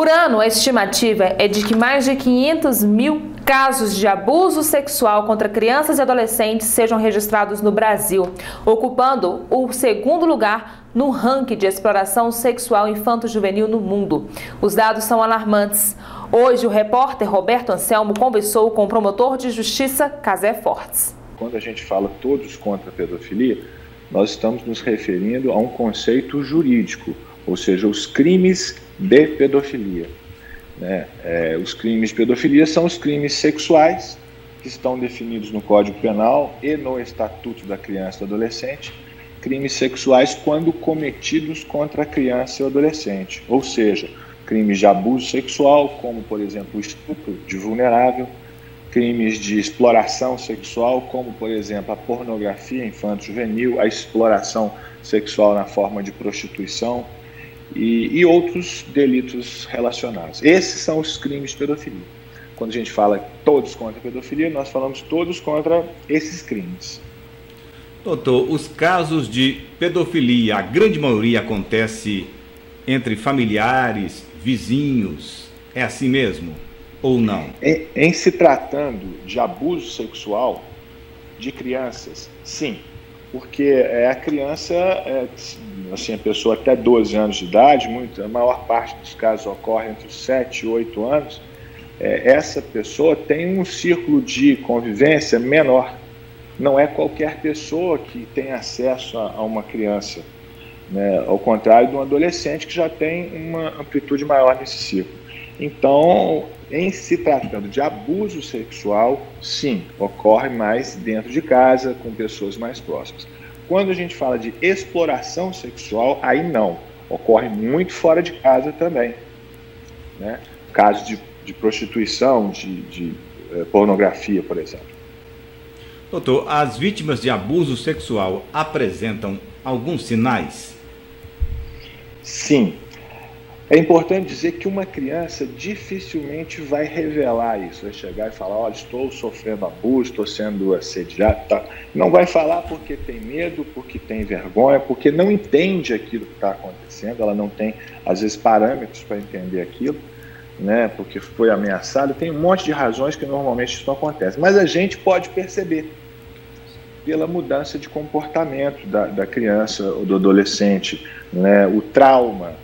Por ano, a estimativa é de que mais de 500 mil casos de abuso sexual contra crianças e adolescentes sejam registrados no Brasil, ocupando o segundo lugar no ranking de exploração sexual infanto-juvenil no mundo. Os dados são alarmantes. Hoje, o repórter Roberto Anselmo conversou com o promotor de justiça Casé Fortes. Quando a gente fala todos contra a pedofilia, nós estamos nos referindo a um conceito jurídico, ou seja, os crimes de pedofilia. Os crimes de pedofilia são os crimes sexuais que estão definidos no Código Penal e no Estatuto da Criança e do Adolescente, crimes sexuais quando cometidos contra a criança e o adolescente, ou seja, crimes de abuso sexual, como, por exemplo, o estupro de vulnerável, crimes de exploração sexual, como, por exemplo, a pornografia infanto-juvenil, a exploração sexual na forma de prostituição e outros delitos relacionados. Esses são os crimes de pedofilia. Quando a gente fala todos contra a pedofilia, nós falamos todos contra esses crimes. Doutor, os casos de pedofilia, a grande maioria acontece entre familiares, vizinhos, é assim mesmo ou não? Em se tratando de abuso sexual de crianças, sim, porque a criança, assim, a pessoa até 12 anos de idade, a maior parte dos casos ocorre entre os 7 e 8 anos, essa pessoa tem um círculo de convivência menor. Não é qualquer pessoa que tem acesso a uma criança, ao contrário de um adolescente que já tem uma amplitude maior nesse ciclo. Então, em se tratando de abuso sexual, sim, ocorre mais dentro de casa, com pessoas mais próximas. Quando a gente fala de exploração sexual, aí não, ocorre muito fora de casa também. Casos de prostituição, de pornografia, por exemplo. Doutor, as vítimas de abuso sexual apresentam alguns sinais? Sim. É importante dizer que uma criança dificilmente vai revelar isso, vai chegar e falar, olha, estou sofrendo abuso, estou sendo assediado, tá? Não vai falar porque tem medo, porque tem vergonha, porque não entende aquilo que está acontecendo, ela não tem, às vezes, parâmetros para entender aquilo, porque foi ameaçado, tem um monte de razões que normalmente isso não acontece, mas a gente pode perceber pela mudança de comportamento da criança ou do adolescente, o trauma,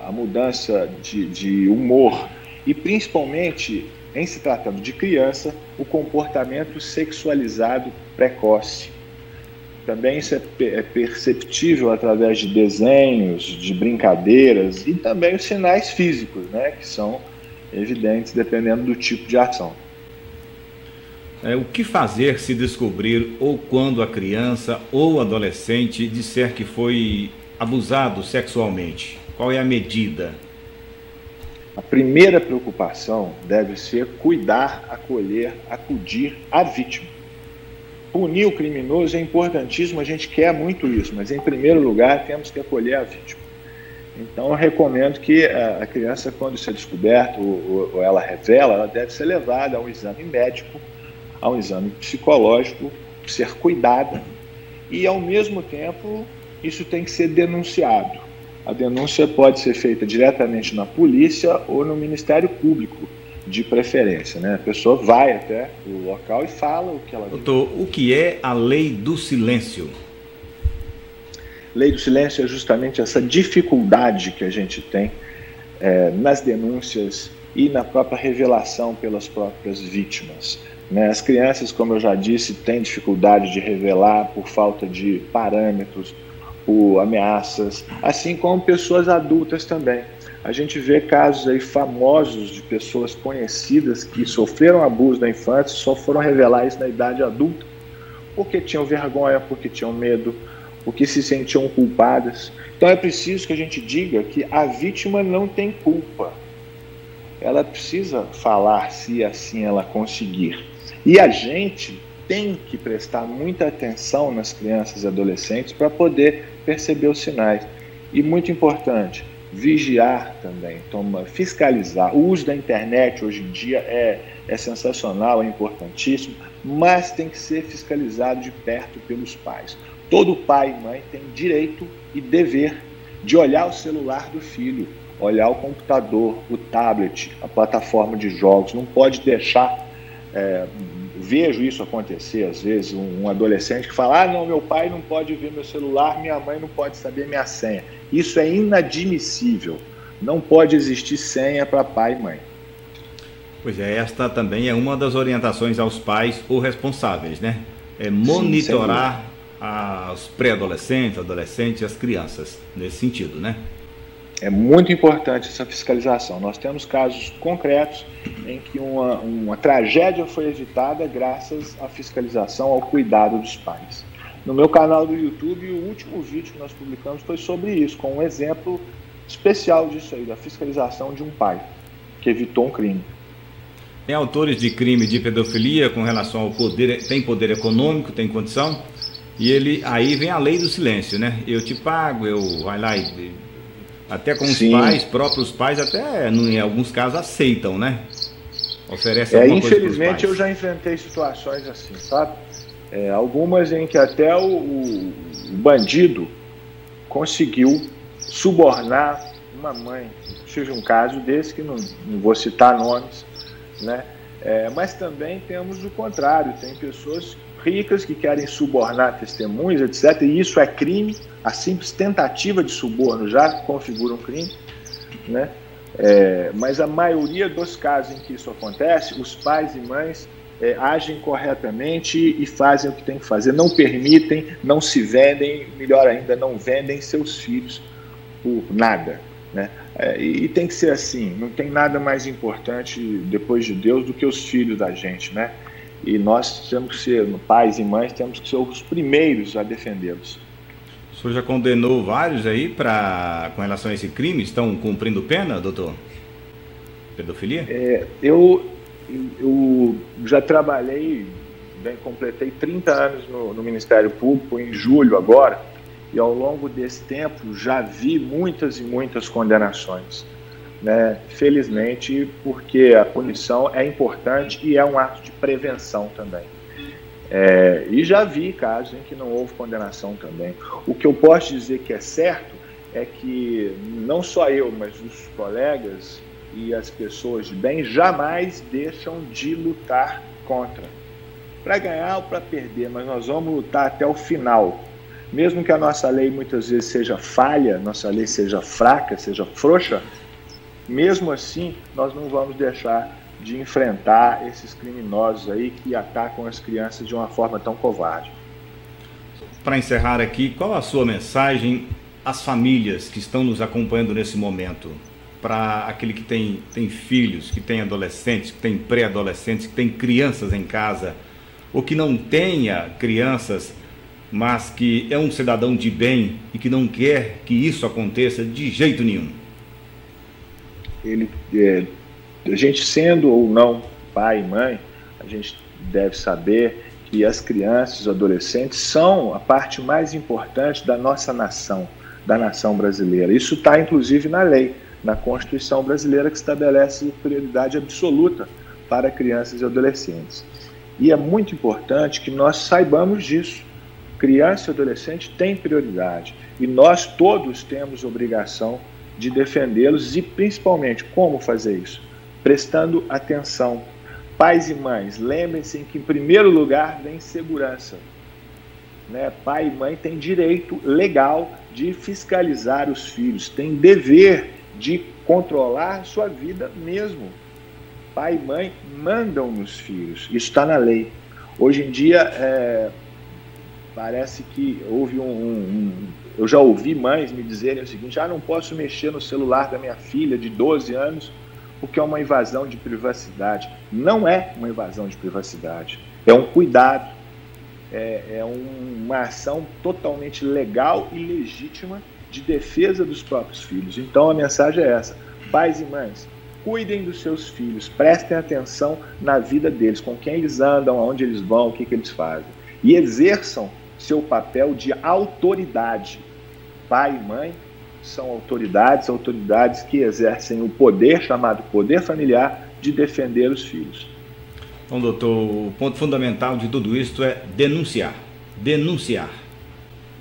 a mudança de humor e, principalmente, em se tratando de criança, o comportamento sexualizado precoce. Também isso é perceptível através de desenhos, de brincadeiras e também os sinais físicos, que são evidentes dependendo do tipo de ação. O que fazer se descobrir ou quando a criança ou adolescente disser que foi abusado sexualmente? Qual é a medida? A primeira preocupação deve ser cuidar, acolher, acudir a vítima. Punir o criminoso é importantíssimo, a gente quer muito isso, mas em primeiro lugar temos que acolher a vítima. Então eu recomendo que a criança, quando isso é descoberto ou ela revela, ela deve ser levada a um exame médico, a um exame psicológico, ser cuidada e, ao mesmo tempo, isso tem que ser denunciado. A denúncia pode ser feita diretamente na polícia ou no Ministério Público, de preferência. A pessoa vai até o local e fala o que ela viu. Doutor, o que é a lei do silêncio? Lei do silêncio é justamente essa dificuldade que a gente tem nas denúncias e na própria revelação pelas próprias vítimas. As crianças, como eu já disse, têm dificuldade de revelar por falta de parâmetros, por ameaças, assim como pessoas adultas também. A gente vê casos aí famosos de pessoas conhecidas que sofreram abuso na infância e só foram revelar isso na idade adulta, porque tinham vergonha, porque tinham medo, porque se sentiam culpadas. Então é preciso que a gente diga que a vítima não tem culpa. Ela precisa falar se assim ela conseguir. E a gente tem que prestar muita atenção nas crianças e adolescentes para poder perceber os sinais. E muito importante, vigiar também, fiscalizar. O uso da internet hoje em dia é sensacional, é importantíssimo, mas tem que ser fiscalizado de perto pelos pais. Todo pai e mãe tem direito e dever de olhar o celular do filho, olhar o computador, o tablet, a plataforma de jogos, não pode deixar... vejo isso acontecer às vezes, um adolescente que fala: não, meu pai não pode ver meu celular, minha mãe não pode saber minha senha. Isso é inadmissível, não pode existir senha para pai e mãe. Pois é, esta também é uma das orientações aos pais ou responsáveis, né? É monitorar os pré-adolescentes, adolescentes, as crianças, nesse sentido, né? É muito importante essa fiscalização. Nós temos casos concretos em que uma tragédia foi evitada graças à fiscalização, ao cuidado dos pais. No meu canal do YouTube, o último vídeo que nós publicamos foi sobre isso, com um exemplo especial disso aí, da fiscalização de um pai que evitou um crime. Tem autores de crime de pedofilia com relação ao poder, tem poder econômico, tem condição, e aí vem a lei do silêncio, né? Eu te pago, vai lá e... Até com os pais, próprios pais, até em alguns casos aceitam, né? Oferecem alguma coisa pros pais. Infelizmente eu já enfrentei situações assim, sabe? Algumas em que até o bandido conseguiu subornar uma mãe. Tive um caso desse, que não vou citar nomes, né? Mas também temos o contrário, tem pessoas ricas que querem subornar testemunhas, etc. E isso é crime. A simples tentativa de suborno já configura um crime, né? Mas a maioria dos casos em que isso acontece, os pais e mães agem corretamente e fazem o que tem que fazer. Não permitem, não se vendem, melhor ainda, não vendem seus filhos por nada, né? E tem que ser assim, não tem nada mais importante depois de Deus do que os filhos da gente, né? E nós temos que ser, pais e mães, temos que ser os primeiros a defendê-los. O senhor já condenou vários aí com relação a esse crime? Estão cumprindo pena, doutor? Pedofilia? Eu já trabalhei, completei 30 anos no Ministério Público, em julho agora, e ao longo desse tempo já vi muitas e muitas condenações, né? Felizmente, porque a punição é importante e é um ato de prevenção também. E já vi casos em que não houve condenação também. O que eu posso dizer que é certo é que não só eu, mas os colegas e as pessoas de bem jamais deixam de lutar contra. Para ganhar ou para perder, mas nós vamos lutar até o final. Mesmo que a nossa lei muitas vezes seja falha, nossa lei seja fraca, seja frouxa, mesmo assim nós não vamos deixar de enfrentar esses criminosos aí que atacam as crianças de uma forma tão covarde. Para encerrar aqui, qual a sua mensagem às famílias que estão nos acompanhando nesse momento? Para aquele que tem filhos, que tem adolescentes, que tem pré-adolescentes, que tem crianças em casa, ou que não tenha crianças, mas que é um cidadão de bem e que não quer que isso aconteça de jeito nenhum. A gente sendo ou não pai e mãe, a gente deve saber que as crianças, os adolescentes são a parte mais importante da nossa nação, da nação brasileira. Isso está inclusive na lei, na Constituição brasileira, que estabelece prioridade absoluta para crianças e adolescentes. E é muito importante que nós saibamos disso. Criança e adolescente têm prioridade e nós todos temos obrigação de defendê-los e principalmente como fazer isso? Prestando atenção. Pais e mães, lembrem-se que em primeiro lugar vem segurança, né? Pai e mãe têm direito legal de fiscalizar os filhos, têm dever de controlar sua vida mesmo. Pai e mãe mandam nos filhos, isso está na lei. Hoje em dia, parece que houve eu já ouvi mães me dizerem o seguinte: não posso mexer no celular da minha filha de 12 anos porque é uma invasão de privacidade. Não é uma invasão de privacidade, é um cuidado, uma ação totalmente legal e legítima de defesa dos próprios filhos. Então a mensagem é essa: pais e mães, cuidem dos seus filhos, prestem atenção na vida deles, com quem eles andam, aonde eles vão, o que eles fazem, e exerçam seu papel de autoridade. Pai e mãe são autoridades que exercem o poder, chamado poder familiar, de defender os filhos. Então, doutor, o ponto fundamental de tudo isso é denunciar. Denunciar.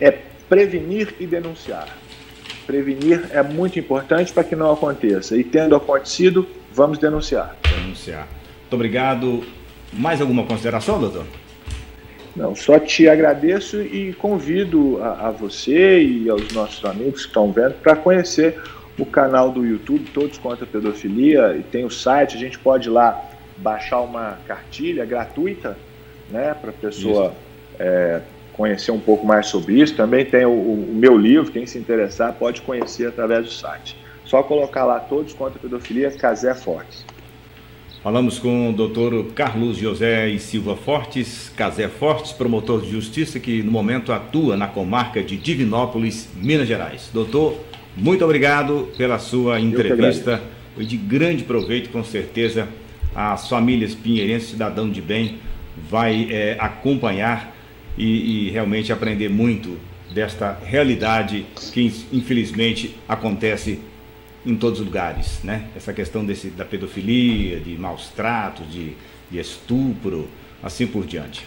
É prevenir e denunciar. Prevenir é muito importante para que não aconteça. E tendo acontecido, vamos denunciar. Denunciar. Muito obrigado. Mais alguma consideração, doutor? Não, só te agradeço e convido a você e aos nossos amigos que estão vendo para conhecer o canal do YouTube, Todos contra a Pedofilia, e tem o site, a gente pode ir lá baixar uma cartilha gratuita, né, para a pessoa conhecer um pouco mais sobre isso. Também tem o meu livro, quem se interessar pode conhecer através do site. Só colocar lá Todos contra a Pedofilia, Casé Fortes. Falamos com o doutor Carlos José e Silva Fortes, Casé Fortes, promotor de justiça que no momento atua na comarca de Divinópolis, Minas Gerais. Doutor, muito obrigado pela sua entrevista. Foi de grande proveito, com certeza. As famílias pinheirenses, cidadão de bem, vai acompanhar e realmente aprender muito desta realidade que infelizmente acontece em todos os lugares, né? Essa questão da pedofilia, de maus tratos, de estupro, assim por diante.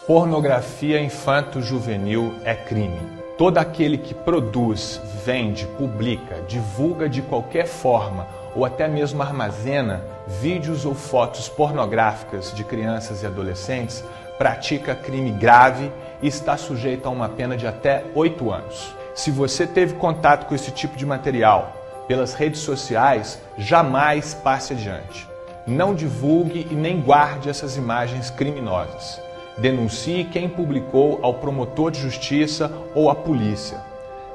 Pornografia infanto-juvenil é crime. Todo aquele que produz, vende, publica, divulga de qualquer forma ou até mesmo armazena vídeos ou fotos pornográficas de crianças e adolescentes pratica crime grave e está sujeito a uma pena de até 8 anos. Se você teve contato com esse tipo de material pelas redes sociais, jamais passe adiante. Não divulgue e nem guarde essas imagens criminosas. Denuncie quem publicou ao promotor de justiça ou à polícia.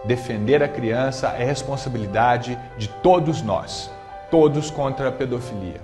Defender a criança é responsabilidade de todos nós. Todos contra a pedofilia.